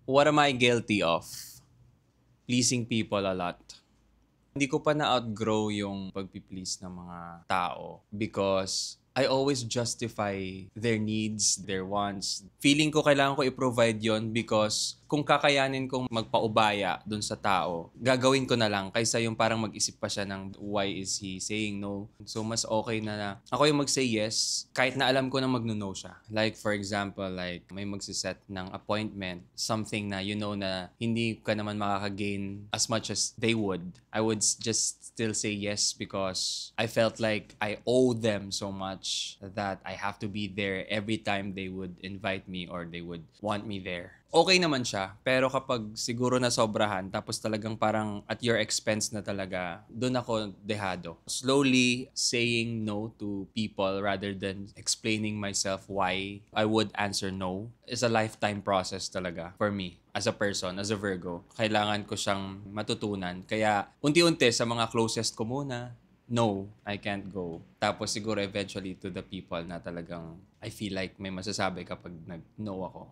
What am I guilty of? Pleasing people a lot. Hindi ko pa na-outgrow yung pagpi-please ng mga tao because I always justify their needs, their wants. Feeling ko kailangan ko i-provide yon because kung kakayanin kong magpaubaya dun sa tao, gagawin ko na lang kaysa yung parang mag-isip pa siya ng why is he saying no. So mas okay na ako yung mag-say yes kahit na alam ko na magno-no siya. Like for example, like may magsiset ng appointment, something na you know na hindi ka naman makaka-gain as much as they would. I would just still say yes because I felt like I owe them so much that I have to be there every time they would invite me or they would want me there. Okay naman siya, pero kapag siguro na sobrahan, tapos talagang parang at your expense na talaga, doon ako dehado. Slowly saying no to people rather than explaining myself why I would answer no is a lifetime process talaga for me as a person, as a Virgo. Kailangan ko siyang matutunan. Kaya unti-unti sa mga closest ko muna, no, I can't go. Tapos siguro eventually to the people na talagang I feel like may masasabi kapag nag-no ako.